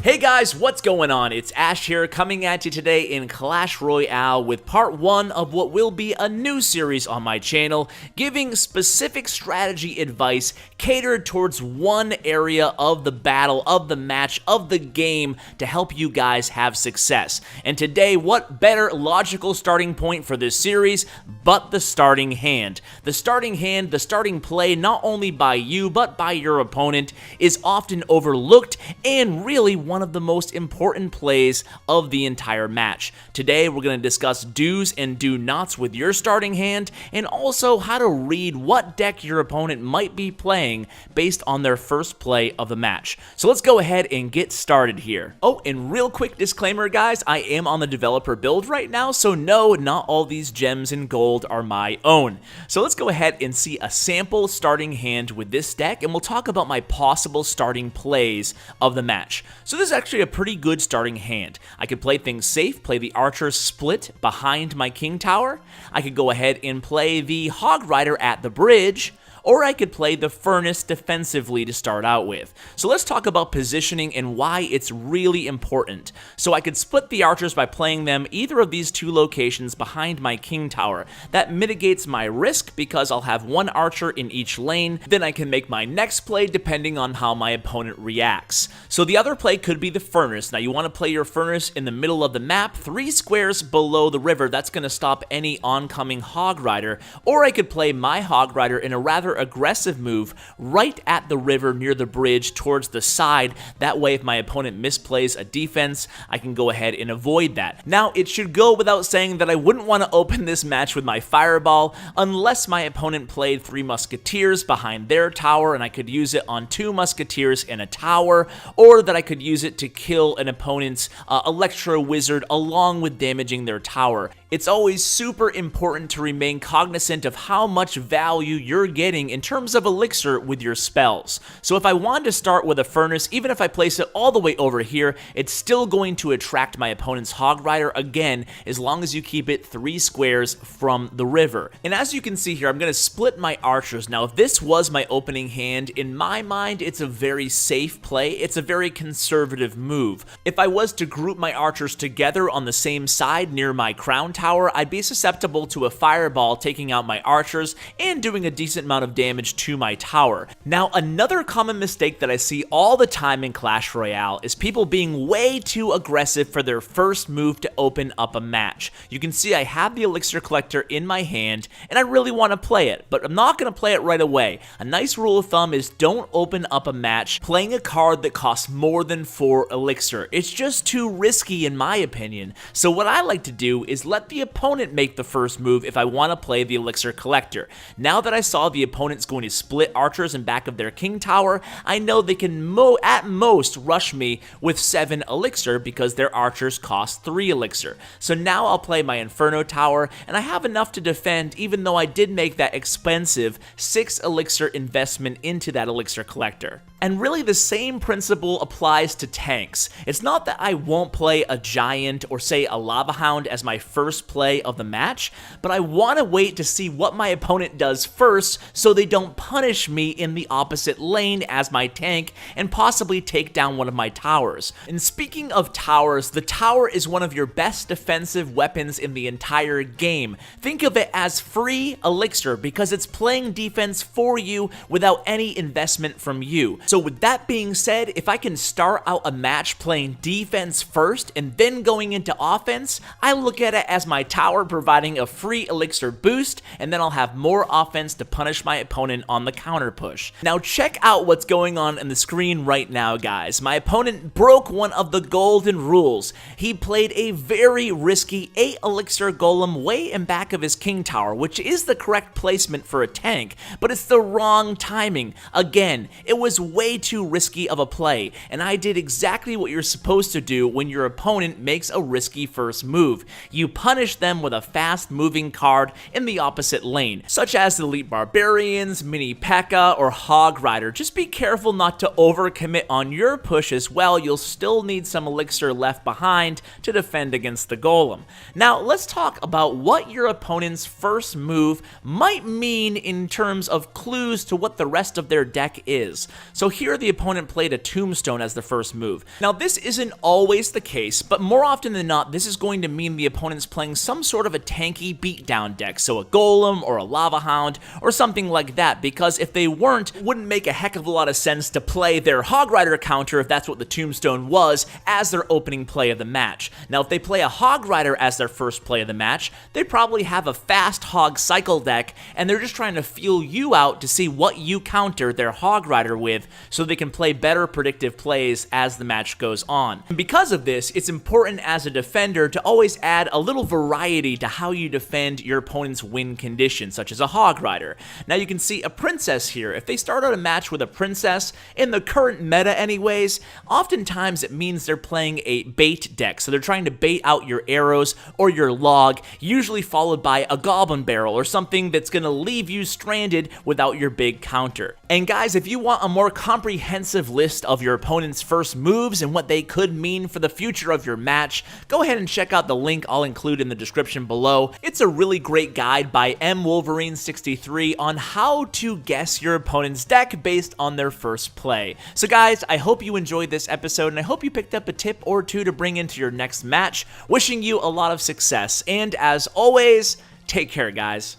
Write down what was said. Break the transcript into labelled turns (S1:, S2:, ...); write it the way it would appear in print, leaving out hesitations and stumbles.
S1: Hey guys, what's going on? It's Ash here coming at you today in Clash Royale with part 1 of what will be a new series on my channel, giving specific strategy advice catered towards one area of the battle, of the match, of the game to help you guys have success. And today, what better logical starting point for this series but the starting hand. The starting hand, the starting play, not only by you but by your opponent, is often overlooked and really one of the most important plays of the entire match. Today, we're going to discuss do's and do nots with your starting hand, and also how to read what deck your opponent might be playing based on their first play of the match. So let's go ahead and get started here. Oh, and real quick disclaimer, guys, I am on the developer build right now, so no, not all these gems and gold are my own. So let's go ahead and see a sample starting hand with this deck, and we'll talk about my possible starting plays of the match. So this is actually a pretty good starting hand. I could play things safe, play the Archer split behind my King Tower. I could go ahead and play the Hog Rider at the bridge, or I could play the Furnace defensively to start out with. So let's talk about positioning and why it's really important. So I could split the archers by playing them either of these two locations behind my King Tower. That mitigates my risk because I'll have one archer in each lane. Then I can make my next play depending on how my opponent reacts. So the other play could be the Furnace. Now you want to play your Furnace in the middle of the map, 3 squares below the river. That's going to stop any oncoming Hog Rider. Or I could play my Hog Rider in a rather aggressive move right at the river near the bridge towards the side. That way, if my opponent misplays a defense, I can go ahead and avoid that. Now, it should go without saying that I wouldn't want to open this match with my Fireball unless my opponent played 3 Musketeers behind their tower and I could use it on 2 Musketeers and a tower, or that I could use it to kill an opponent's Electro Wizard along with damaging their tower. It's always super important to remain cognizant of how much value you're getting in terms of elixir with your spells. So if I wanted to start with a Furnace, even if I place it all the way over here, it's still going to attract my opponent's Hog Rider again, as long as you keep it 3 squares from the river. And as you can see here, I'm going to split my archers. Now, if this was my opening hand, in my mind, it's a very safe play. It's a very conservative move. If I was to group my archers together on the same side near my crown tower, I'd be susceptible to a Fireball taking out my archers and doing a decent amount of damage to my tower. Now, another common mistake that I see all the time in Clash Royale is people being way too aggressive for their first move to open up a match. You can see I have the Elixir Collector in my hand, and I really want to play it, but I'm not going to play it right away. A nice rule of thumb is don't open up a match playing a card that costs more than 4 Elixir. It's just too risky in my opinion. So what I like to do is let the opponent make the first move if I want to play the Elixir Collector. Now that I saw the opponent's going to split archers in back of their King Tower, I know they can at most rush me with 7 Elixir because their archers cost 3 Elixir. So now I'll play my Inferno Tower, and I have enough to defend even though I did make that expensive 6 Elixir investment into that Elixir Collector. And really the same principle applies to tanks. It's not that I won't play a Giant or say a Lava Hound as my first play of the match, but I want to wait to see what my opponent does first so they don't punish me in the opposite lane as my tank and possibly take down one of my towers. And speaking of towers, the tower is one of your best defensive weapons in the entire game. Think of it as free elixir because it's playing defense for you without any investment from you. So with that being said, if I can start out a match playing defense first and then going into offense, I look at it as my tower providing a free elixir boost, and then I'll have more offense to punish my opponent on the counter push. Now check out what's going on the screen right now, guys. My opponent broke one of the golden rules. He played a very risky 8 elixir golem way in back of his King Tower, which is the correct placement for a tank, but it's the wrong timing. Again, it was way too risky of a play, and I did exactly what you're supposed to do when your opponent makes a risky first move. You punish them with a fast moving card in the opposite lane, such as the Elite Barbarian, Barbarians, Mini P.E.K.K.A, or Hog Rider. Just be careful not to overcommit on your push as well. You'll still need some elixir left behind to defend against the Golem. Now, let's talk about what your opponent's first move might mean in terms of clues to what the rest of their deck is. So here the opponent played a Tombstone as the first move. Now, this isn't always the case, but more often than not, this is going to mean the opponent's playing some sort of a tanky beatdown deck, so a Golem or a Lava Hound or something like that, because if they weren't, it wouldn't make a heck of a lot of sense to play their Hog Rider counter if that's what the Tombstone was as their opening play of the match. Now, if they play a Hog Rider as their first play of the match, they probably have a fast Hog Cycle deck, and they're just trying to feel you out to see what you counter their Hog Rider with so they can play better predictive plays as the match goes on. And because of this, it's important as a defender to always add a little variety to how you defend your opponent's win condition, such as a Hog Rider. Now you can see a Princess here. If they start out a match with a Princess, in the current meta anyways, oftentimes it means they're playing a bait deck, so they're trying to bait out your arrows or your log, usually followed by a Goblin Barrel or something that's going to leave you stranded without your big counter. And guys, if you want a more comprehensive list of your opponent's first moves and what they could mean for the future of your match, go ahead and check out the link I'll include in the description below. It's a really great guide by MWolverine63 on how to guess your opponent's deck based on their first play. So guys, I hope you enjoyed this episode, and I hope you picked up a tip or two to bring into your next match. Wishing you a lot of success, and as always, take care, guys.